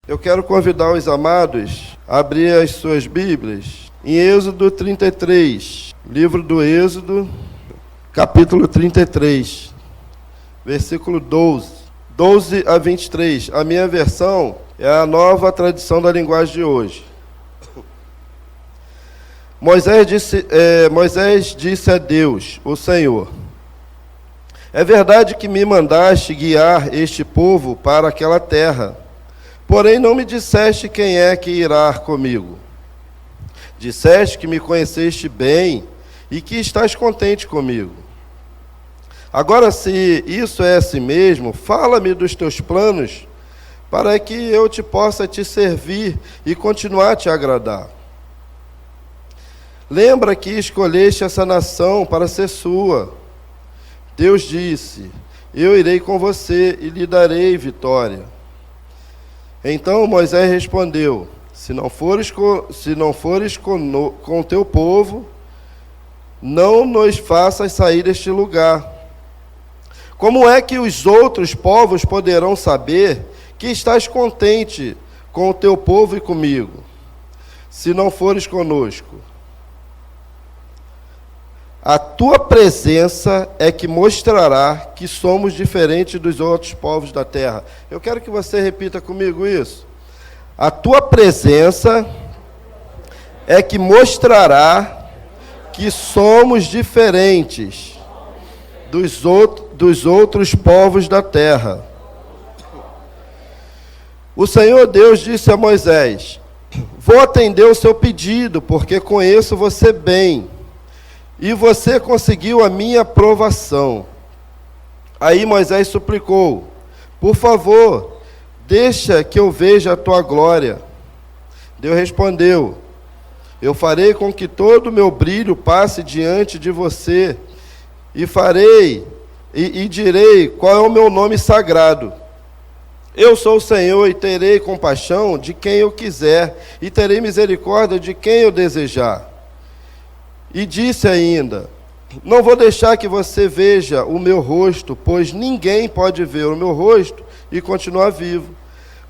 Eu quero convidar os amados a abrir as suas Bíblias em Êxodo 33, livro do Êxodo, capítulo 33, versículo 12 a 23. A minha versão é a nova tradução da linguagem de hoje. Moisés disse a Deus, o Senhor: é verdade que me mandaste guiar este povo para aquela terra, porém não me disseste quem é que irá comigo. Disseste que me conheceste bem e que estás contente comigo. Agora, se isso é assim mesmo, fala-me dos teus planos, para que eu possa te servir e continuar a te agradar. Lembra que escolheste essa nação para ser sua. Deus disse: eu irei com você e lhe darei vitória. Então Moisés respondeu: se não fores com teu povo, não nos faças sair deste lugar. Como é que os outros povos poderão saber que estás contente com o teu povo e comigo, se não fores conosco? A tua presença é que mostrará que somos diferentes dos outros povos da terra. Eu quero que você repita comigo isso. A tua presença é que mostrará que somos diferentes dos outros povos da terra. O Senhor Deus disse a Moisés: vou atender o seu pedido, porque conheço você bem, e você conseguiu a minha aprovação. Aí Moisés suplicou: por favor, deixa que eu veja a tua glória. Deus respondeu: eu farei com que todo o meu brilho passe diante de você, e direi qual é o meu nome sagrado. Eu sou o Senhor e terei compaixão de quem eu quiser, e terei misericórdia de quem eu desejar. E disse ainda: não vou deixar que você veja o meu rosto, pois ninguém pode ver o meu rosto e continuar vivo.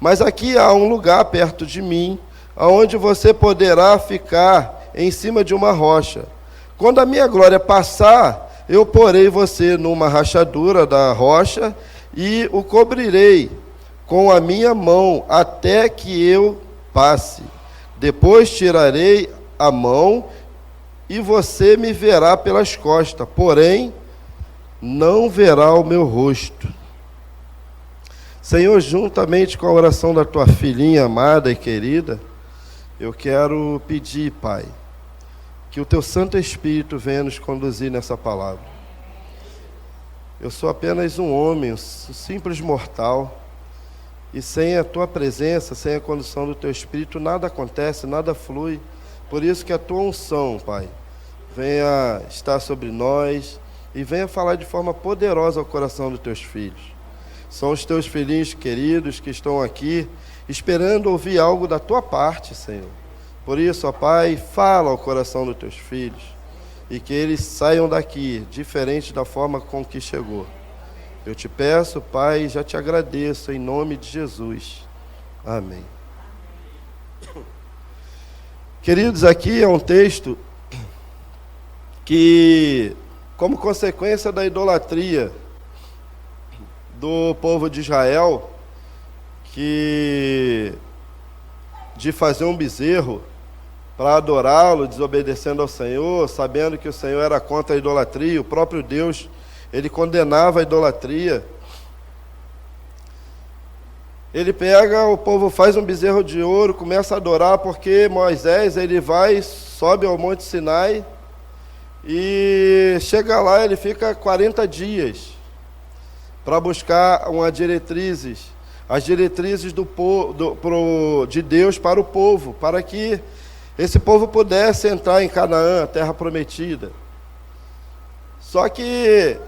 Mas aqui há um lugar perto de mim, onde você poderá ficar em cima de uma rocha. Quando a minha glória passar, eu porei você numa rachadura da rocha e o cobrirei com a minha mão até que eu passe. Depois tirarei a mão e você me verá pelas costas, porém não verá o meu rosto. Senhor, juntamente com a oração da tua filhinha amada e querida, eu quero pedir, Pai, que o teu Santo Espírito venha nos conduzir nessa palavra. Eu sou apenas um homem, um simples mortal, e sem a tua presença, sem a condução do teu Espírito, nada acontece, nada flui. Por isso que a tua unção, Pai, venha estar sobre nós e venha falar de forma poderosa ao coração dos teus filhos. São os teus filhinhos queridos que estão aqui esperando ouvir algo da tua parte, Senhor. Por isso, ó Pai, fala ao coração dos teus filhos e que eles saiam daqui diferente da forma com que chegou. Eu te peço, Pai, e já te agradeço em nome de Jesus. Amém. Queridos, aqui é um texto que, como consequência da idolatria do povo de Israel, de fazer um bezerro para adorá-lo, desobedecendo ao Senhor, sabendo que o Senhor era contra a idolatria, o próprio Deus, ele condenava a idolatria. Ele pega, o povo faz um bezerro de ouro, começa a adorar, porque Moisés, ele sobe ao Monte Sinai, e chega lá, ele fica 40 dias para buscar as diretrizes de Deus para o povo, para que esse povo pudesse entrar em Canaã, a terra prometida. Só que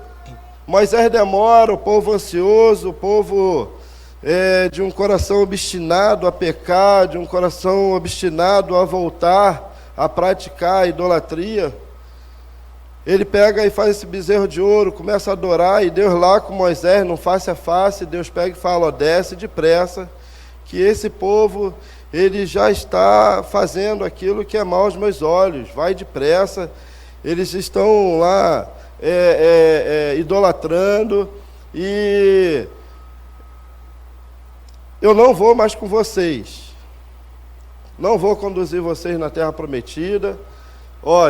Moisés demora, o povo ansioso, o povo de um coração obstinado a pecar, de um coração obstinado a voltar a praticar a idolatria. Ele pega e faz esse bezerro de ouro, começa a adorar, e Deus lá com Moisés, no face a face, Deus pega e fala: ó, desce depressa, que esse povo, ele já está fazendo aquilo que é mal aos meus olhos, vai depressa, eles estão lá idolatrando, e eu não vou mais com vocês, não vou conduzir vocês na terra prometida,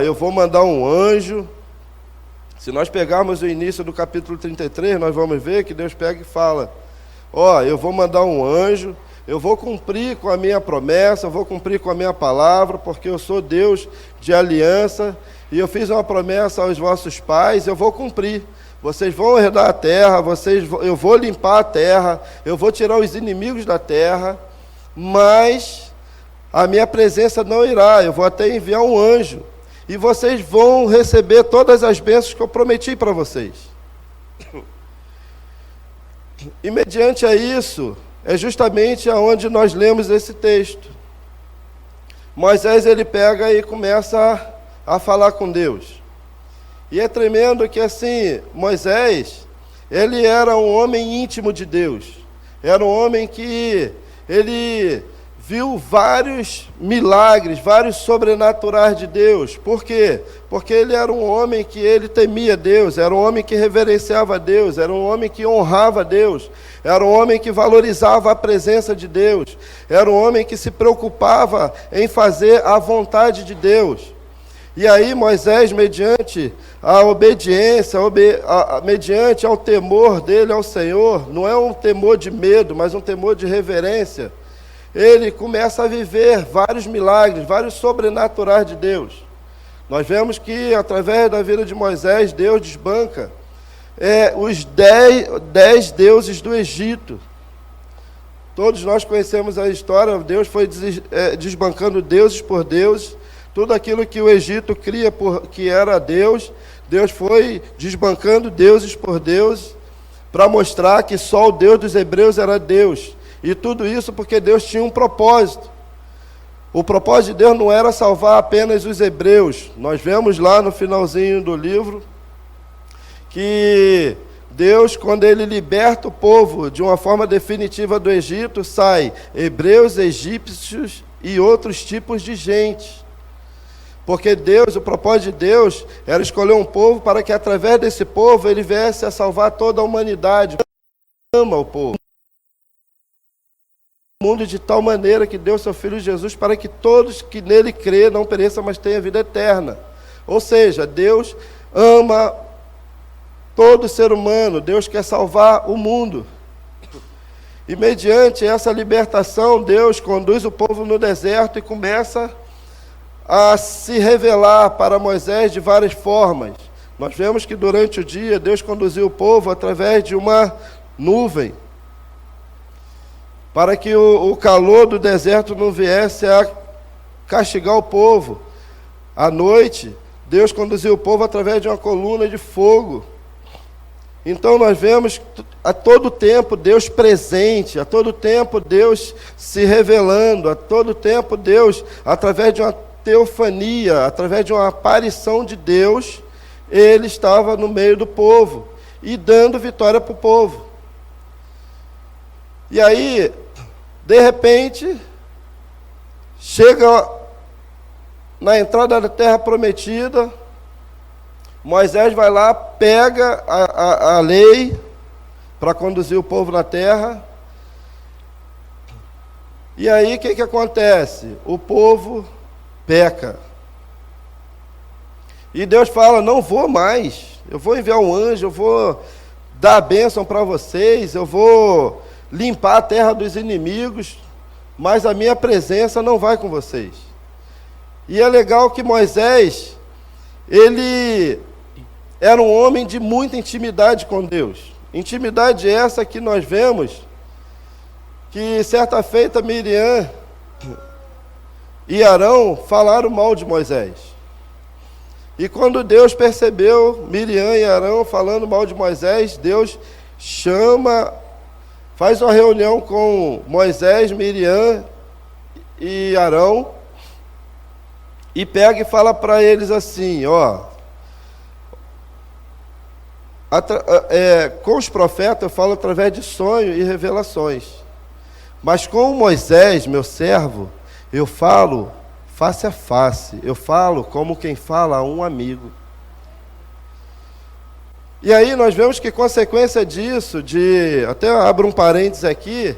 eu vou mandar um anjo. Se nós pegarmos o início do capítulo 33, nós vamos ver que Deus pega e fala, eu vou mandar um anjo, eu vou cumprir com a minha promessa, eu vou cumprir com a minha palavra, porque eu sou Deus de aliança, e eu fiz uma promessa aos vossos pais, eu vou cumprir. Vocês vão herdar a terra, eu vou limpar a terra, eu vou tirar os inimigos da terra, mas a minha presença não irá, eu vou até enviar um anjo, e vocês vão receber todas as bênçãos que eu prometi para vocês. E mediante a isso, é justamente aonde nós lemos esse texto. Moisés, ele pega e começa a falar com Deus. E é tremendo que assim, Moisés, ele era um homem íntimo de Deus. Era um homem que ele viu vários milagres, vários sobrenaturais de Deus. Por quê? Porque ele era um homem que ele temia Deus, era um homem que reverenciava Deus, era um homem que honrava Deus, era um homem que valorizava a presença de Deus, era um homem que se preocupava em fazer a vontade de Deus. E aí Moisés, mediante a obediência, mediante ao temor dele ao Senhor, não é um temor de medo, mas um temor de reverência, ele começa a viver vários milagres, vários sobrenaturais de Deus. Nós vemos que, através da vida de Moisés, Deus desbanca os 10 deuses do Egito. Todos nós conhecemos a história, Deus foi desbancando deuses por deuses. Tudo aquilo que o Egito cria que era Deus, Deus foi desbancando deuses por deuses, para mostrar que só o Deus dos hebreus era Deus. E tudo isso porque Deus tinha um propósito. O propósito de Deus não era salvar apenas os hebreus. Nós vemos lá no finalzinho do livro que Deus, quando ele liberta o povo de uma forma definitiva do Egito, sai hebreus, egípcios e outros tipos de gente. Porque Deus, o propósito de Deus era escolher um povo para que através desse povo ele viesse a salvar toda a humanidade. Deus ama o povo. O mundo de tal maneira que deu seu Filho Jesus para que todos que nele crê não pereçam, mas tenham vida eterna. Ou seja, Deus ama todo ser humano, Deus quer salvar o mundo. E mediante essa libertação, Deus conduz o povo no deserto e começa a se revelar para Moisés de várias formas. Nós vemos que durante o dia, Deus conduziu o povo através de uma nuvem, para que o calor do deserto não viesse a castigar o povo. À noite, Deus conduziu o povo através de uma coluna de fogo. Então nós vemos a todo tempo Deus presente, a todo tempo Deus se revelando, a todo tempo Deus, através de uma teofania, através de uma aparição de Deus, ele estava no meio do povo e dando vitória para o povo. E aí, de repente, chega na entrada da terra prometida, Moisés vai lá, pega a lei para conduzir o povo na terra. E aí o que acontece? O povo peca. E Deus fala, não vou mais, eu vou enviar um anjo, eu vou dar a bênção para vocês, eu vou limpar a terra dos inimigos, mas a minha presença não vai com vocês. E é legal que Moisés, ele era um homem de muita intimidade com Deus. Intimidade essa que nós vemos, que certa feita Miriam e Arão falaram mal de Moisés. E quando Deus percebeu Miriam e Arão falando mal de Moisés, Deus faz uma reunião com Moisés, Miriam e Arão, e pega e fala para eles assim, com os profetas eu falo através de sonhos e revelações. Mas com Moisés, meu servo, eu falo face a face, eu falo como quem fala a um amigo. E aí nós vemos que consequência disso, até abro um parênteses aqui,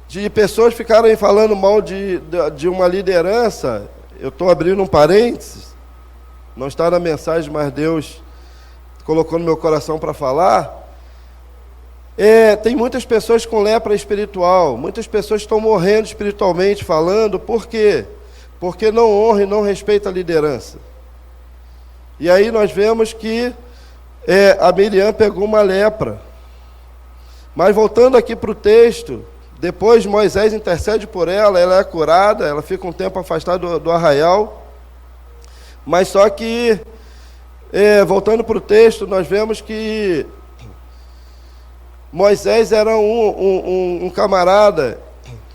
de pessoas ficarem falando mal de uma liderança, eu estou abrindo um parênteses, não está na mensagem, mas Deus colocou no meu coração para falar. Tem muitas pessoas com lepra espiritual, muitas pessoas estão morrendo espiritualmente falando, por quê? Porque não honra e não respeita a liderança. E aí nós vemos que a Miriam pegou uma lepra. Mas voltando aqui para o texto, depois Moisés intercede por ela, ela é curada, ela fica um tempo afastada do arraial. Mas só que, voltando para o texto, nós vemos que Moisés era um camarada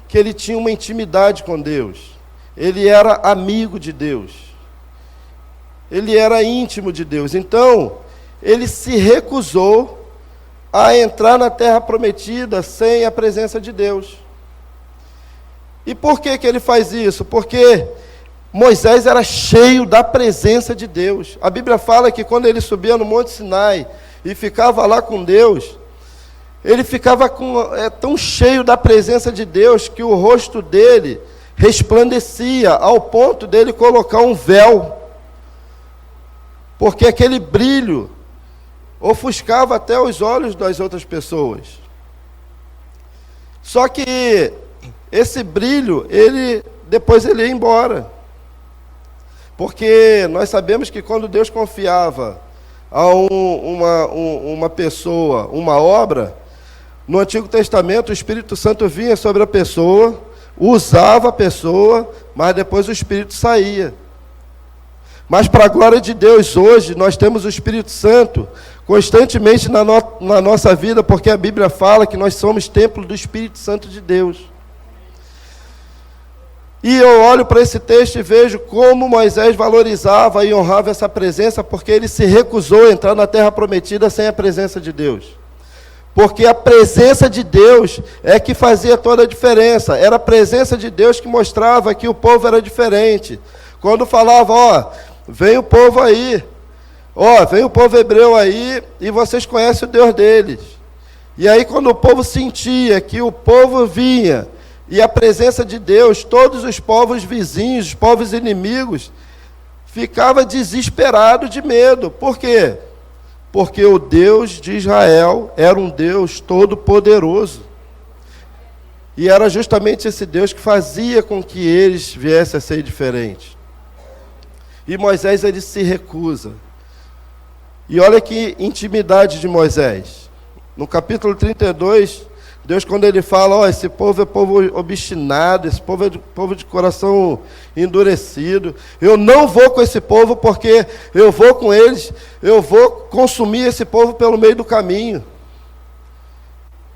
que ele tinha uma intimidade com Deus. Ele era amigo de Deus. Ele era íntimo de Deus. Então, ele se recusou a entrar na terra prometida sem a presença de Deus. E por que ele faz isso? Porque Moisés era cheio da presença de Deus. A Bíblia fala que quando ele subia no Monte Sinai e ficava lá com Deus, ele ficava tão cheio da presença de Deus que o rosto dele resplandecia ao ponto dele colocar um véu, porque aquele brilho ofuscava até os olhos das outras pessoas. Só que esse brilho, depois ele ia embora. Porque nós sabemos que quando Deus confiava a uma pessoa uma obra, no Antigo Testamento o Espírito Santo vinha sobre a pessoa, usava a pessoa, mas depois o Espírito saía. Mas para a glória de Deus, hoje, nós temos o Espírito Santo constantemente na nossa vida, porque a Bíblia fala que nós somos templo do Espírito Santo de Deus. E eu olho para esse texto e vejo como Moisés valorizava e honrava essa presença, porque ele se recusou a entrar na terra prometida sem a presença de Deus. Porque a presença de Deus é que fazia toda a diferença. Era a presença de Deus que mostrava que o povo era diferente. Quando falava, vem o povo aí, vem o povo hebreu aí, e vocês conhecem o Deus deles. E aí quando o povo sentia que o povo vinha, e a presença de Deus, todos os povos vizinhos, os povos inimigos, ficava desesperado de medo. Por quê? Porque o Deus de Israel era um Deus todo-poderoso. E era justamente esse Deus que fazia com que eles viessem a ser diferentes. E Moisés, ele se recusa. E olha que intimidade de Moisés. No capítulo 32, Deus, quando ele fala, esse povo é povo obstinado, esse povo é povo de coração endurecido, eu não vou com esse povo, porque eu vou com eles, eu vou consumir esse povo pelo meio do caminho.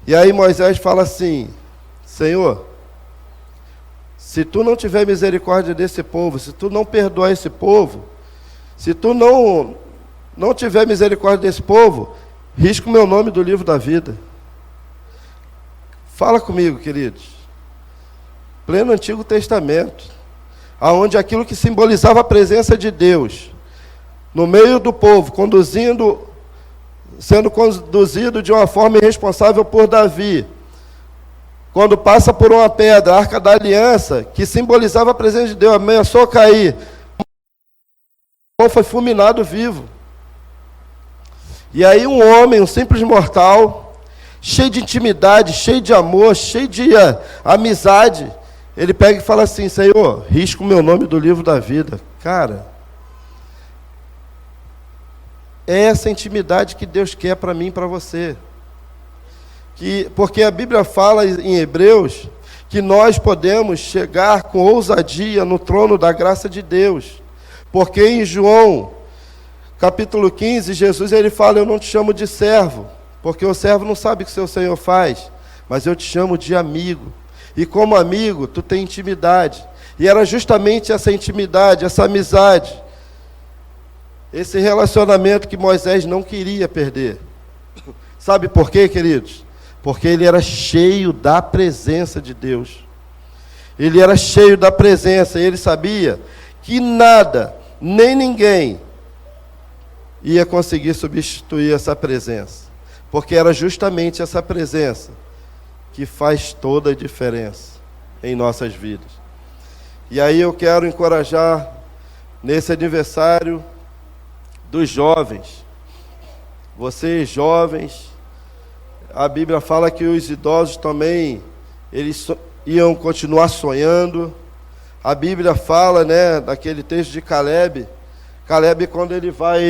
E aí Moisés fala assim, Senhor, se tu não tiver misericórdia desse povo, se tu não perdoar esse povo, se tu não tiver misericórdia desse povo, risca o meu nome do livro da vida. Fala comigo, queridos. Pleno Antigo Testamento, aonde aquilo que simbolizava a presença de Deus no meio do povo, sendo conduzido de uma forma irresponsável por Davi, quando passa por uma pedra, a Arca da Aliança, que simbolizava a presença de Deus, ameaçou cair, foi fulminado vivo. E aí um homem, um simples mortal, cheio de intimidade, cheio de amor, cheio de amizade, ele pega e fala assim, Senhor, risca o meu nome do livro da vida. Cara, é essa intimidade que Deus quer para mim e para você. Porque a Bíblia fala em Hebreus que nós podemos chegar com ousadia no trono da graça de Deus. Porque em João, capítulo 15, Jesus ele fala, eu não te chamo de servo, porque o servo não sabe o que seu Senhor faz, mas eu te chamo de amigo. E como amigo, tu tem intimidade. E era justamente essa intimidade, essa amizade, esse relacionamento que Moisés não queria perder. Sabe por quê, queridos? porque ele era cheio da presença de Deus. Ele era cheio da presença, e ele sabia que nada, nem ninguém, ia conseguir substituir essa presença, porque era justamente essa presença que faz toda a diferença em nossas vidas. E aí eu quero encorajar, nesse aniversário dos jovens, vocês jovens, a Bíblia fala que os idosos também, eles iam continuar sonhando. A Bíblia fala, né, daquele texto de Caleb, quando ele vai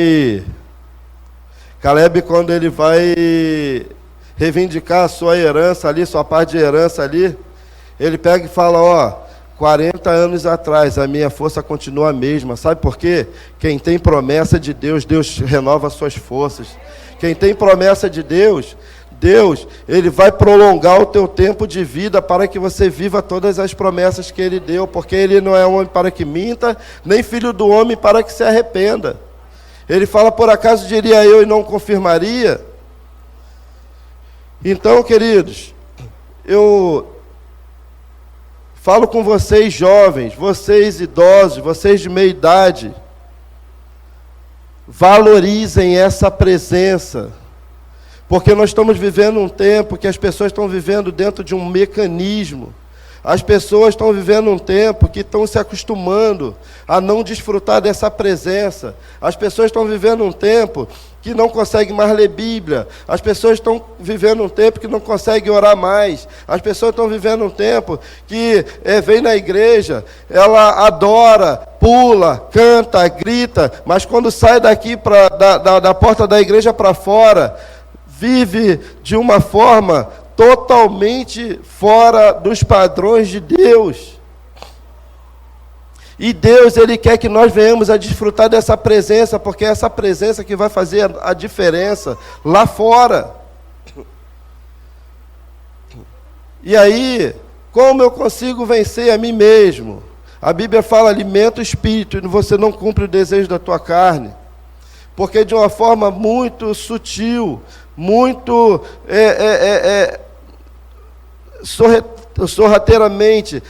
reivindicar a sua herança ali, sua parte de herança ali, ele pega e fala, 40 anos atrás, a minha força continua a mesma. Sabe por quê? Quem tem promessa de Deus, Deus renova as suas forças. Quem tem promessa de Deus, Ele vai prolongar o teu tempo de vida para que você viva todas as promessas que Ele deu, porque Ele não é homem para que minta, nem filho do homem para que se arrependa. Ele fala, por acaso diria eu e não confirmaria? Então, queridos, eu falo com vocês jovens, vocês idosos, vocês de meia idade, valorizem essa presença, porque nós estamos vivendo um tempo que as pessoas estão vivendo dentro de um mecanismo. As pessoas estão vivendo um tempo que estão se acostumando a não desfrutar dessa presença. As pessoas estão vivendo um tempo que não conseguem mais ler Bíblia. As pessoas estão vivendo um tempo que não conseguem orar mais. As pessoas estão vivendo um tempo que vem na igreja, ela adora, pula, canta, grita, mas quando sai daqui da porta da igreja para fora, vive de uma forma totalmente fora dos padrões de Deus. E Deus, Ele quer que nós venhamos a desfrutar dessa presença, porque é essa presença que vai fazer a diferença lá fora. E aí, como eu consigo vencer a mim mesmo? A Bíblia fala, alimenta o espírito, e você não cumpre o desejo da tua carne. Porque de uma forma muito sutil, muito sorrateiramente,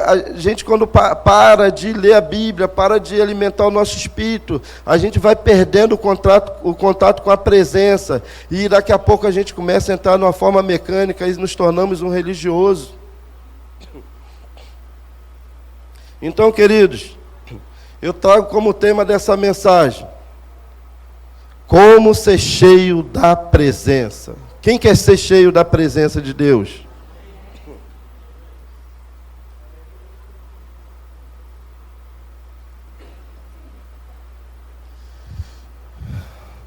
a gente quando para de ler a Bíblia, para de alimentar o nosso espírito, a gente vai perdendo o contato com a presença, e daqui a pouco a gente começa a entrar numa forma mecânica e nos tornamos um religioso. Então, queridos, eu trago como tema dessa mensagem, como ser cheio da presença. Quem quer ser cheio da presença de Deus?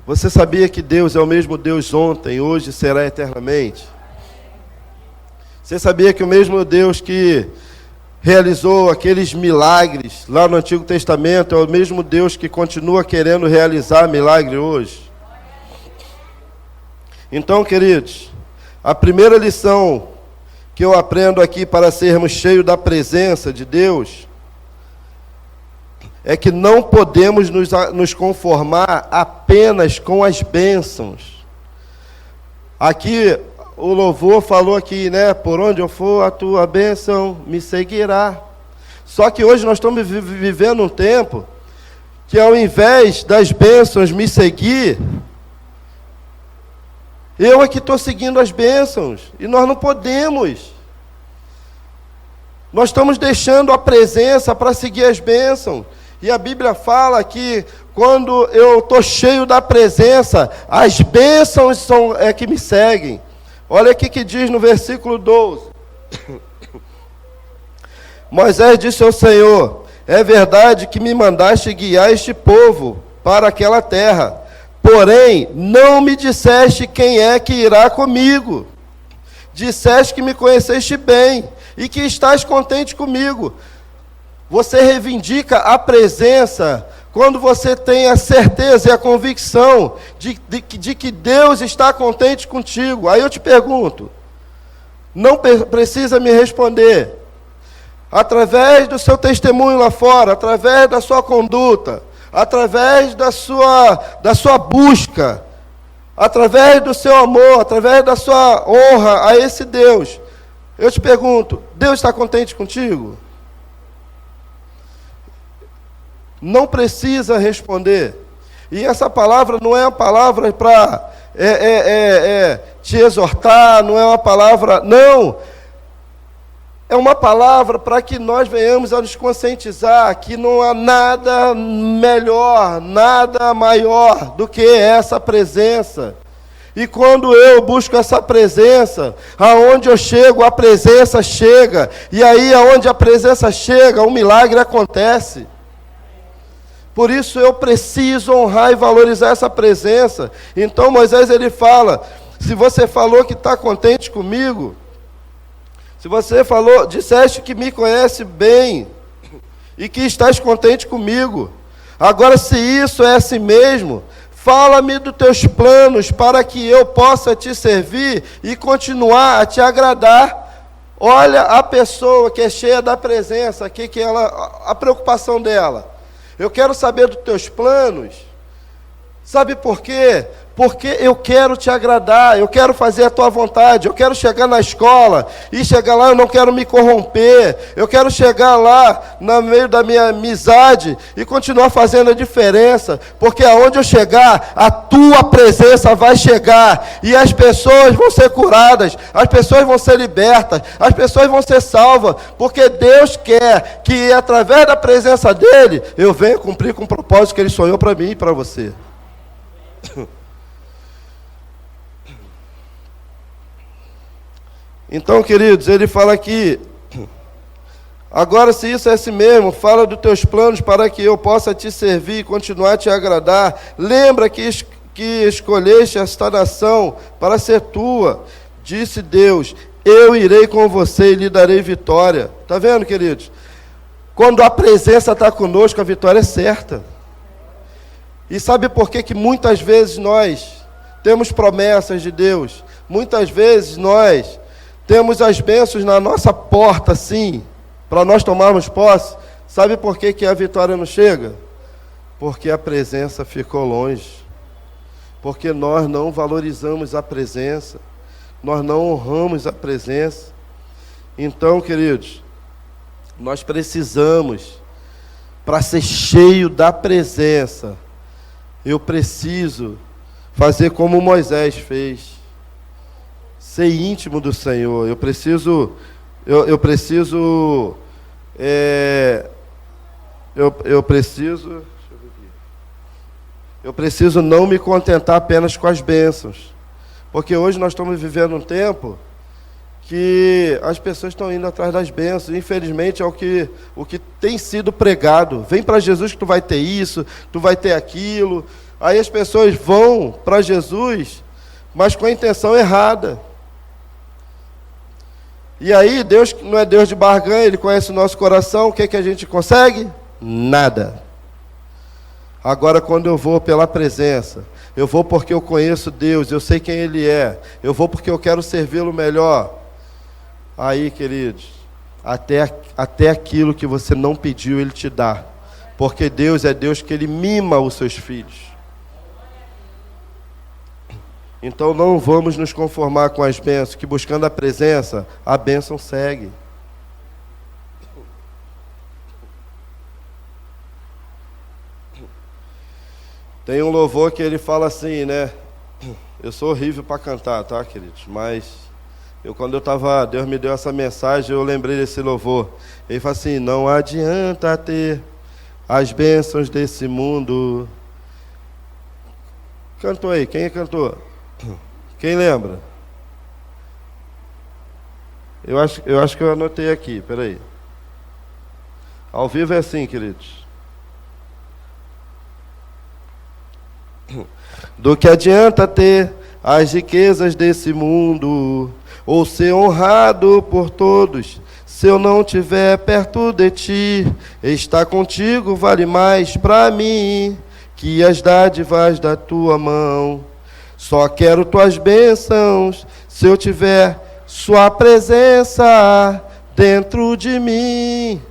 Você sabia que Deus é o mesmo Deus ontem, hoje e será eternamente? Você sabia que o mesmo Deus que realizou aqueles milagres lá no Antigo Testamento é o mesmo Deus que continua querendo realizar milagre hoje? Então, queridos, a primeira lição que eu aprendo aqui para sermos cheios da presença de Deus é que não podemos nos conformar apenas com as bênçãos. Aqui, o louvor falou aqui, né? Por onde eu for, a tua bênção me seguirá. Só que hoje nós estamos vivendo um tempo que, ao invés das bênçãos me seguir, eu é que estou seguindo as bênçãos. E nós não podemos. Nós estamos deixando a presença para seguir as bênçãos. E a Bíblia fala que quando eu estou cheio da presença, as bênçãos são que me seguem. Olha aqui que diz no versículo 12. Moisés disse ao Senhor, é verdade que me mandaste guiar este povo para aquela terra, porém não me disseste quem é que irá comigo. Disseste que me conheceste bem e que estás contente comigo. Você reivindica a presença quando você tem a certeza e a convicção de que Deus está contente contigo. Aí eu te pergunto, não precisa me responder. Através do seu testemunho lá fora, através da sua conduta, através da sua busca através do seu amor, através da sua honra a esse Deus, eu te pergunto, Deus está contente contigo? Não precisa responder. E essa palavra não é uma palavra para te exortar, não é uma palavra, não. É uma palavra para que nós venhamos a nos conscientizar que não há nada melhor, nada maior do que essa presença. E quando eu busco essa presença, aonde eu chego, a presença chega. E aí, aonde a presença chega, um milagre acontece. Por isso eu preciso honrar e valorizar essa presença. Então Moisés ele fala, se você falou que está contente comigo, se você falou, disseste que me conhece bem e que estás contente comigo, agora se isso é assim mesmo, fala-me dos teus planos para que eu possa te servir e continuar a te agradar. Olha a pessoa que é cheia da presença, que ela, a preocupação dela. Eu quero saber dos teus planos. Sabe por quê? Porque eu quero te agradar, eu quero fazer a tua vontade, eu quero chegar na escola, e chegar lá eu não quero me corromper, eu quero chegar lá no meio da minha amizade e continuar fazendo a diferença, porque aonde eu chegar, a tua presença vai chegar, e as pessoas vão ser curadas, as pessoas vão ser libertas, as pessoas vão ser salvas, porque Deus quer que através da presença dEle, eu venha cumprir com o propósito que Ele sonhou para mim e para você. Então, queridos, ele fala aqui, agora se isso é assim mesmo, fala dos teus planos para que eu possa te servir e continuar a te agradar. Lembra que escolheste esta nação para ser tua. Disse Deus, eu irei com você e lhe darei vitória. Está vendo, queridos? Quando a presença está conosco, a vitória é certa. E sabe por que muitas vezes nós temos promessas de Deus? Muitas vezes nós temos as bênçãos na nossa porta, sim, para nós tomarmos posse. Sabe por que a vitória não chega? Porque a presença ficou longe. Porque nós não valorizamos a presença. Nós não honramos a presença. Então, queridos, nós precisamos, para ser cheio da presença, eu preciso fazer como Moisés fez. Ser íntimo do Senhor. Eu preciso não me contentar apenas com as bênçãos. Porque hoje nós estamos vivendo um tempo que as pessoas estão indo atrás das bênçãos. Infelizmente é o que tem sido pregado. Vem para Jesus que tu vai ter isso, tu vai ter aquilo. Aí as pessoas vão para Jesus, mas com a intenção errada. E aí, Deus não é Deus de barganha, Ele conhece o nosso coração, o que a gente consegue? Nada. Agora, quando eu vou pela presença, eu vou porque eu conheço Deus, eu sei quem Ele é, eu vou porque eu quero servi-lo melhor. Aí, queridos, até aquilo que você não pediu, Ele te dá. Porque Deus é Deus que Ele mima os seus filhos. Então não vamos nos conformar com as bênçãos, que buscando a presença, a bênção segue. Tem um louvor que ele fala assim, né? Eu sou horrível para cantar, tá, queridos? Mas Deus me deu essa mensagem, eu lembrei desse louvor. Ele fala assim, não adianta ter as bênçãos desse mundo. Cantou aí, quem cantou? Quem lembra? Eu acho que eu anotei aqui, peraí. Ao vivo é assim, queridos. Do que adianta ter as riquezas desse mundo, ou ser honrado por todos, se eu não estiver perto de ti? Estar contigo vale mais para mim que as dádivas da tua mão. Só quero tuas bênçãos, se eu tiver sua presença dentro de mim.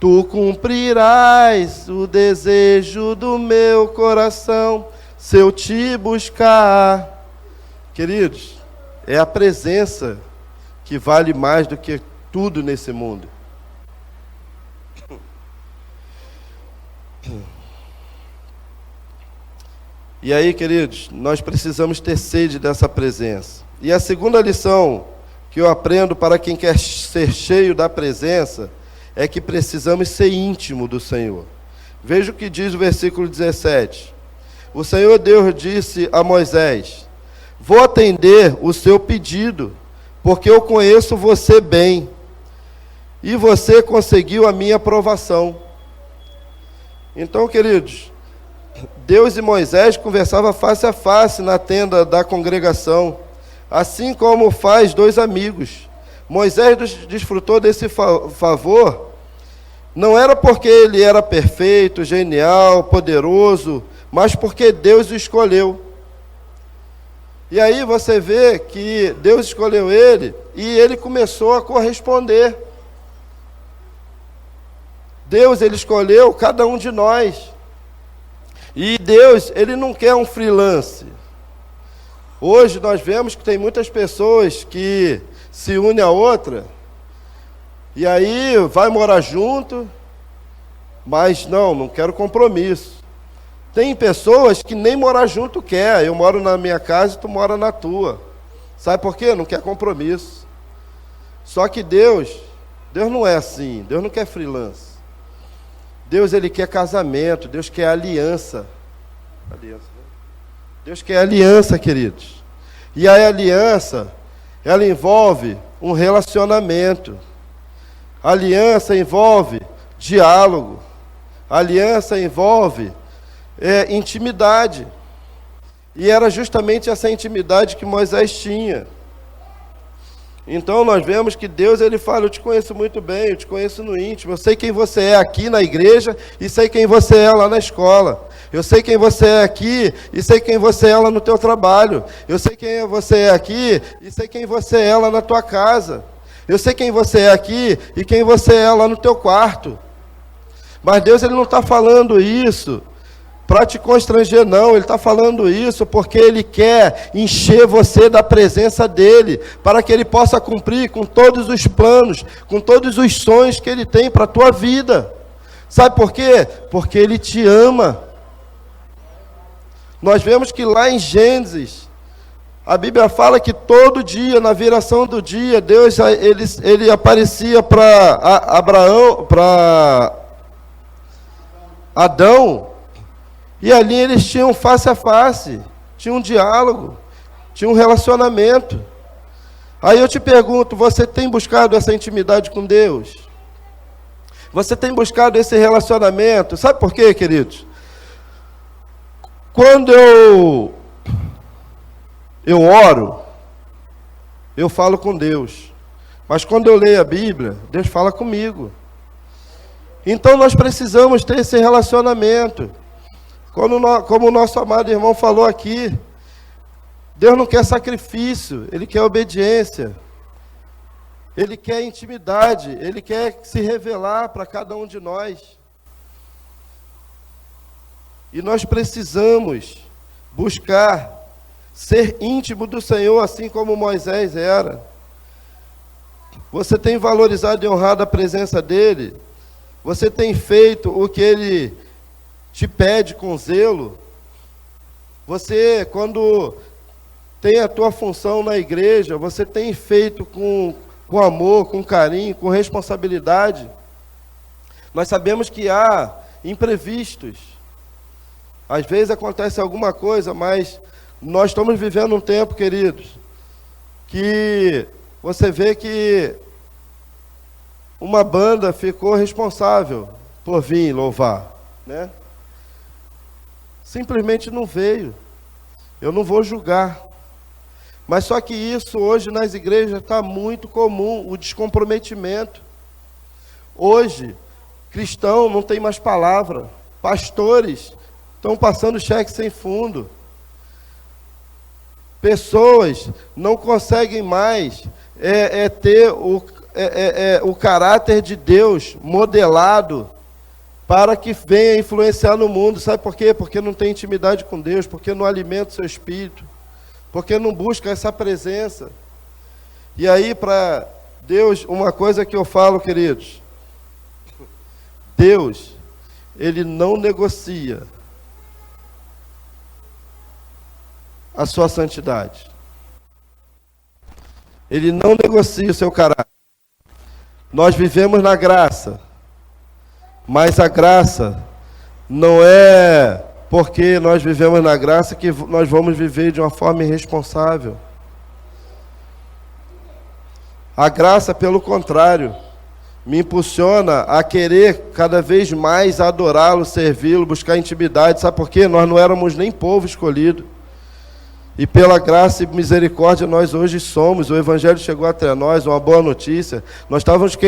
Tu cumprirás o desejo do meu coração, se eu te buscar. Queridos, é a presença que vale mais do que tudo nesse mundo. E aí, queridos, nós precisamos ter sede dessa presença. E a segunda lição que eu aprendo para quem quer ser cheio da presença é que precisamos ser íntimo do Senhor. Veja o que diz o versículo 17. O Senhor Deus disse a Moisés: vou atender o seu pedido, porque eu conheço você bem, e você conseguiu a minha aprovação. Então, queridos, Deus e Moisés conversavam face a face na tenda da congregação, assim como faz dois amigos. Moisés desfrutou desse favor, não era porque ele era perfeito, genial, poderoso, mas porque Deus o escolheu. E aí você vê que Deus escolheu ele, e ele começou a corresponder. Deus, ele escolheu cada um de nós. E Deus, ele não quer um freelance. Hoje nós vemos que tem muitas pessoas que se unem a outra, e aí vai morar junto, mas não quero compromisso. Tem pessoas que nem morar junto quer. Eu moro na minha casa e tu mora na tua. Sabe por quê? Não quer compromisso. Só que Deus não é assim. Deus não quer freelance. Deus, ele quer casamento. Deus quer aliança. Deus quer aliança, queridos. E a aliança, ela envolve um relacionamento. A aliança envolve diálogo. A aliança envolve intimidade. E era justamente essa intimidade que Moisés tinha. Então nós vemos que Deus, ele fala: eu te conheço muito bem, eu te conheço no íntimo, eu sei quem você é aqui na igreja e sei quem você é lá na escola. Eu sei quem você é aqui e sei quem você é lá no teu trabalho. Eu sei quem você é aqui e sei quem você é lá na tua casa. Eu sei quem você é aqui e quem você é lá no teu quarto. Mas Deus, ele não está falando isso para te constranger, não. Ele está falando isso porque Ele quer encher você da presença dEle, para que Ele possa cumprir com todos os planos, com todos os sonhos que Ele tem para a tua vida. Sabe por quê? Porque Ele te ama. Nós vemos que lá em Gênesis, a Bíblia fala que todo dia, na viração do dia, Deus, ele aparecia para Abraão, para Adão, e ali eles tinham face a face, tinham um diálogo, tinham um relacionamento. Aí eu te pergunto, você tem buscado essa intimidade com Deus? Você tem buscado esse relacionamento? Sabe por quê, queridos? Quando eu oro, eu falo com Deus. Mas quando eu leio a Bíblia, Deus fala comigo. Então nós precisamos ter esse relacionamento. Como o nosso amado irmão falou aqui, Deus não quer sacrifício, Ele quer obediência. Ele quer intimidade, Ele quer se revelar para cada um de nós. E nós precisamos buscar ser íntimo do Senhor, assim como Moisés era. Você tem valorizado e honrado a presença dEle? Você tem feito o que Ele te pede com zelo? Você, quando tem a tua função na igreja, você tem feito com amor, com carinho, com responsabilidade? Nós sabemos que há imprevistos. Às vezes acontece alguma coisa, mas nós estamos vivendo um tempo, queridos, que você vê que uma banda ficou responsável por vir louvar, né? Simplesmente não veio. Eu não vou julgar. Mas só que isso hoje nas igrejas está muito comum, o descomprometimento. Hoje, cristão não tem mais palavra. Pastores estão passando cheque sem fundo. Pessoas não conseguem mais ter o caráter de Deus modelado para que venha influenciar no mundo. Sabe por quê? Porque não tem intimidade com Deus, porque não alimenta o seu espírito, porque não busca essa presença. E aí, para Deus, uma coisa que eu falo, queridos, Deus, Ele não negocia a sua santidade. Ele não negocia o seu caráter. Nós vivemos na graça, mas a graça não é porque nós vivemos na graça que nós vamos viver de uma forma irresponsável. A graça, pelo contrário, me impulsiona a querer cada vez mais adorá-lo, servi-lo, buscar intimidade. Sabe por quê? Nós não éramos nem povo escolhido. E pela graça e misericórdia nós hoje somos. O Evangelho chegou até nós, uma boa notícia. Nós estávamos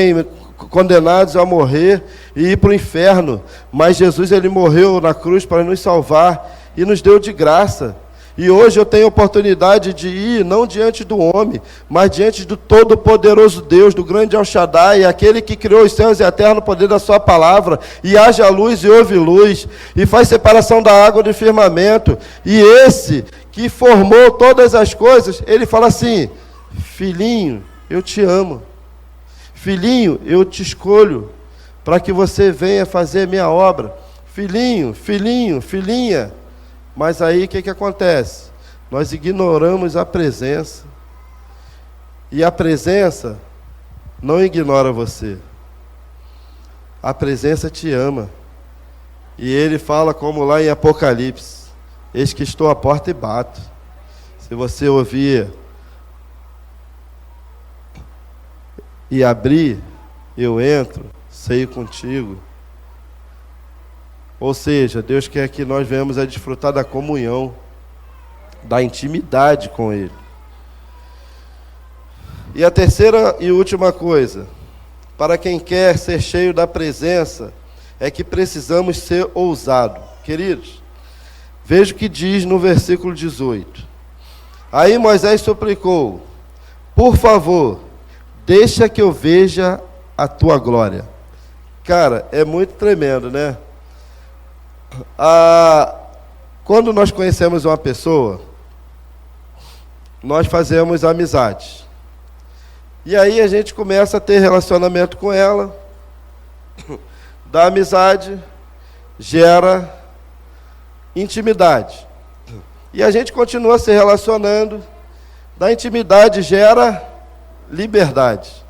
condenados a morrer e ir para o inferno. Mas Jesus, Ele morreu na cruz para nos salvar e nos deu de graça. E hoje eu tenho a oportunidade de ir, não diante do homem, mas diante do todo-poderoso Deus, do grande El Shaddai, aquele que criou os céus e a terra no poder da sua palavra, e haja luz e houve luz, e faz separação da água do firmamento, e esse que formou todas as coisas, ele fala assim: filhinho, eu te amo, filhinho, eu te escolho, para que você venha fazer a minha obra, filhinho, filhinho, filhinha. Mas aí o que acontece? Nós ignoramos a presença. E a presença não ignora você. A presença te ama. E Ele fala como lá em Apocalipse: eis que estou à porta e bato. Se você ouvir e abrir, eu entro, ceio contigo. Ou seja, Deus quer que nós venhamos a desfrutar da comunhão, da intimidade com Ele. E a terceira e última coisa, para quem quer ser cheio da presença, é que precisamos ser ousados. Queridos, veja o que diz no versículo 18. Aí Moisés suplicou: por favor, deixa que eu veja a tua glória. Cara, é muito tremendo, né? Quando nós conhecemos uma pessoa, nós fazemos amizade. E aí a gente começa a ter relacionamento com ela. Da amizade gera intimidade. E a gente continua se relacionando. Da intimidade gera liberdade.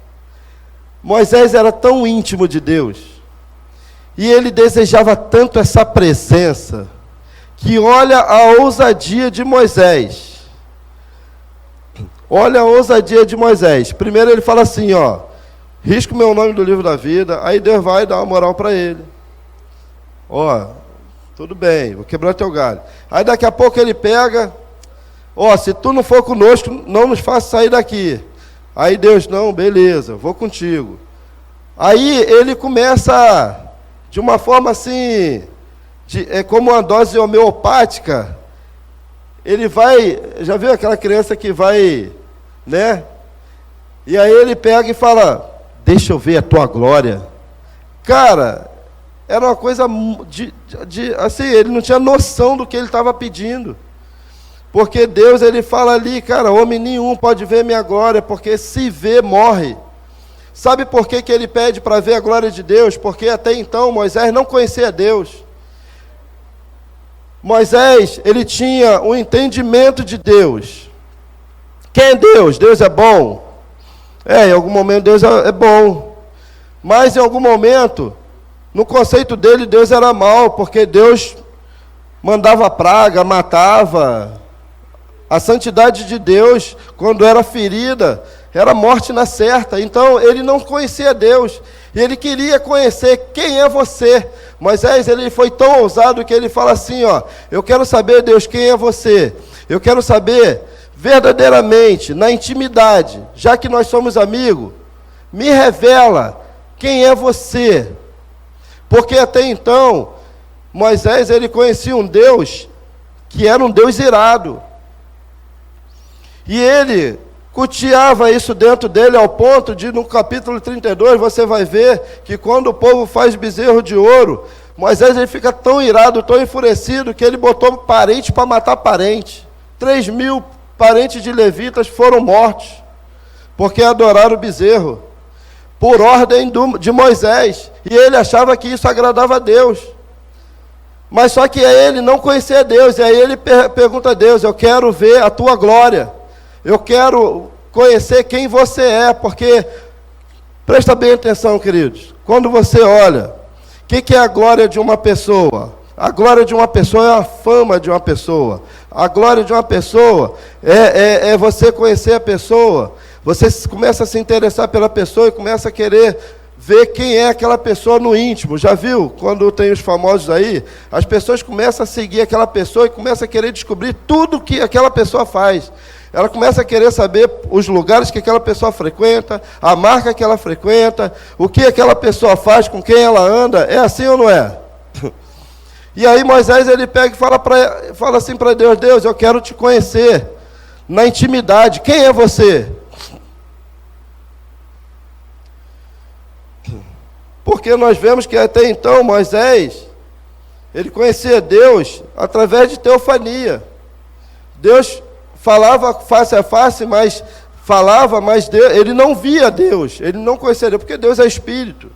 Moisés era tão íntimo de Deus, e ele desejava tanto essa presença, que olha a ousadia de Moisés. Olha a ousadia de Moisés. Primeiro ele fala assim, ó: risca o meu nome do livro da vida. Aí Deus vai dar uma moral para ele. Ó, tudo bem, vou quebrar teu galho. Aí daqui a pouco ele pega: ó, se tu não for conosco, não nos faça sair daqui. Aí Deus: não, beleza, vou contigo. Aí ele começa de uma forma assim, é como uma dose homeopática. Ele vai, já viu aquela criança que vai, né? E aí ele pega e fala: deixa eu ver a tua glória. Cara, era uma coisa assim, ele não tinha noção do que ele estava pedindo. Porque Deus, ele fala ali, cara, homem nenhum pode ver minha glória, porque se vê, morre. Sabe por que ele pede para ver a glória de Deus? Porque até então Moisés não conhecia Deus. Moisés, ele tinha um entendimento de Deus. Quem é Deus? Deus é bom? Em algum momento Deus é bom. Mas em algum momento, no conceito dele, Deus era mau, porque Deus mandava praga, matava. A santidade de Deus, quando era ferida, era morte na certa. Então ele não conhecia Deus, e ele queria conhecer quem é você. Moisés, ele foi tão ousado que ele fala assim, ó: eu quero saber, Deus, quem é você. Eu quero saber verdadeiramente, na intimidade, já que nós somos amigos, me revela quem é você. Porque até então Moisés, ele conhecia um Deus que era um Deus irado. E ele cultiava isso dentro dele ao ponto de, no capítulo 32, você vai ver que quando o povo faz bezerro de ouro, Moisés, ele fica tão irado, tão enfurecido, que ele botou parente para matar parente. 3.000 parentes de levitas foram mortos, porque adoraram o bezerro, por ordem de Moisés, e ele achava que isso agradava a Deus. Mas só que ele não conhecia Deus, e aí ele pergunta a Deus: eu quero ver a tua glória, eu quero conhecer quem você é, porque, presta bem atenção, queridos, quando você olha, o que é a glória de uma pessoa? A glória de uma pessoa é a fama de uma pessoa. A glória de uma pessoa é você conhecer a pessoa, você começa a se interessar pela pessoa e começa a querer ver quem é aquela pessoa no íntimo. Já viu? Quando tem os famosos aí, as pessoas começam a seguir aquela pessoa e começam a querer descobrir tudo que aquela pessoa faz. Ela começa a querer saber os lugares que aquela pessoa frequenta, a marca que ela frequenta, o que aquela pessoa faz, com quem ela anda. É assim ou não é? E aí Moisés, ele pega e fala assim para Deus: Deus, eu quero te conhecer na intimidade. Quem é você? Porque nós vemos que até então Moisés, ele conhecia Deus através de teofania. Deus falava face a face, mas Deus, ele não via Deus, ele não conhecia Deus, porque Deus é Espírito.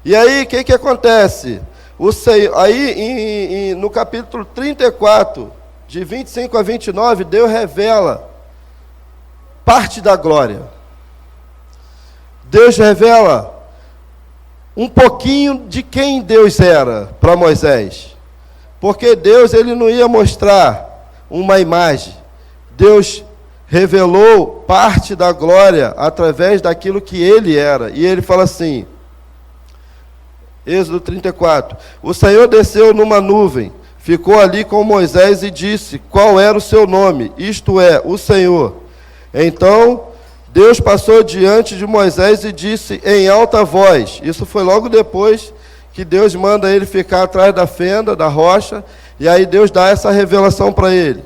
E aí, o que acontece? No capítulo 34, de 25 a 29, Deus revela parte da glória. Deus revela um pouquinho de quem Deus era para Moisés. Porque Deus, ele não ia mostrar uma imagem. Deus revelou parte da glória através daquilo que ele era. E ele fala assim, Êxodo 34, o Senhor desceu numa nuvem, ficou ali com Moisés e disse qual era o seu nome, isto é, o Senhor. Então Deus passou diante de Moisés e disse em alta voz, isso foi logo depois que Deus manda ele ficar atrás da fenda, da rocha, e aí Deus dá essa revelação para ele.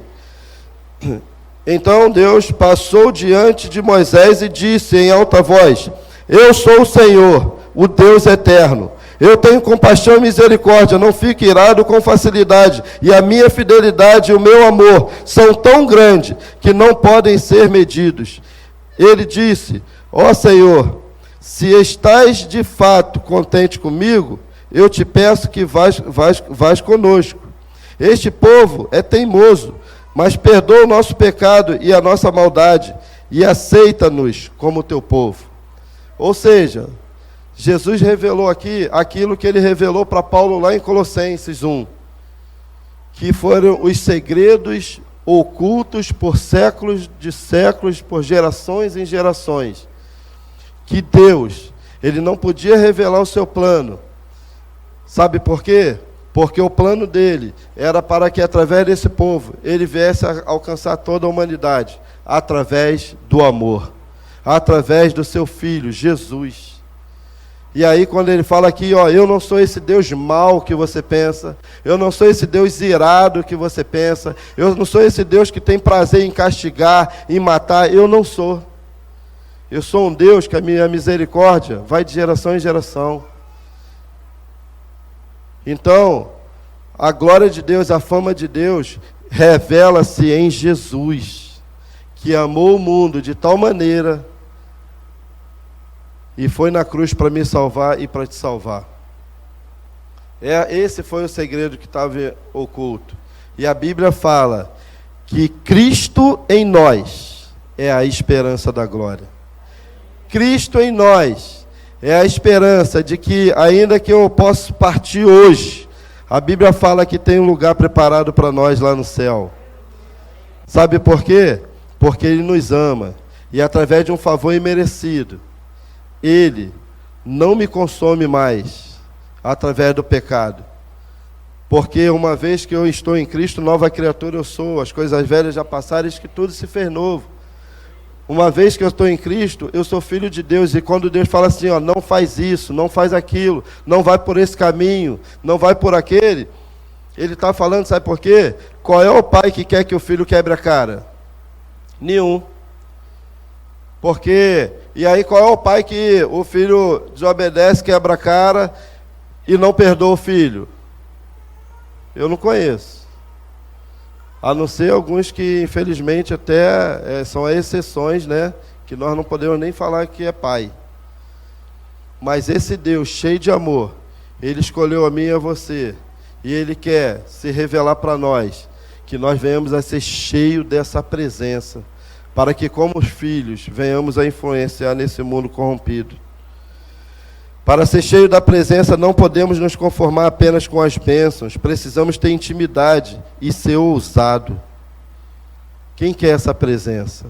Então Deus passou diante de Moisés e disse em alta voz, eu sou o Senhor, o Deus eterno. Eu tenho compaixão e misericórdia, não fico irado com facilidade, e a minha fidelidade e o meu amor são tão grandes que não podem ser medidos. Ele disse, ó Senhor, se estás de fato contente comigo, eu te peço que vás conosco. Este povo é teimoso, mas perdoa o nosso pecado e a nossa maldade, e aceita-nos como teu povo. Ou seja, Jesus revelou aqui aquilo que ele revelou para Paulo lá em Colossenses 1, que foram os segredos ocultos por séculos de séculos, por gerações em gerações, que Deus, ele não podia revelar o seu plano. Sabe por quê? Porque o plano dele era para que através desse povo, ele viesse a alcançar toda a humanidade, através do amor, através do seu Filho, Jesus. E aí quando ele fala aqui, ó, eu não sou esse Deus mau que você pensa, eu não sou esse Deus irado que você pensa, eu não sou esse Deus que tem prazer em castigar, em matar, eu não sou. Eu sou um Deus que a minha misericórdia vai de geração em geração. Então, a glória de Deus, a fama de Deus, revela-se em Jesus, que amou o mundo de tal maneira e foi na cruz para me salvar e para te salvar. Esse foi o segredo que estava oculto. E a Bíblia fala que Cristo em nós é a esperança da glória. Cristo em nós é a esperança de que, ainda que eu possa partir hoje, a Bíblia fala que tem um lugar preparado para nós lá no céu. Sabe por quê? Porque Ele nos ama. E através de um favor imerecido, Ele não me consome mais através do pecado. Porque uma vez que eu estou em Cristo, nova criatura eu sou. As coisas velhas já passaram, eis que tudo se fez novo. Uma vez que eu estou em Cristo, eu sou filho de Deus. E quando Deus fala assim, ó, não faz isso, não faz aquilo, não vai por esse caminho, não vai por aquele, Ele está falando, sabe por quê? Qual é o pai que quer que o filho quebre a cara? Nenhum. Porque, e aí qual é o pai que o filho desobedece, quebra a cara e não perdoa o filho? Eu não conheço. A não ser alguns que, infelizmente, até são exceções, né? Que nós não podemos nem falar que é pai. Mas esse Deus cheio de amor, Ele escolheu a mim e a você. E Ele quer se revelar para nós, que nós venhamos a ser cheios dessa presença, para que, como filhos, venhamos a influenciar nesse mundo corrompido. Para ser cheio da presença, não podemos nos conformar apenas com as bênçãos, precisamos ter intimidade e ser ousado. Quem quer essa presença?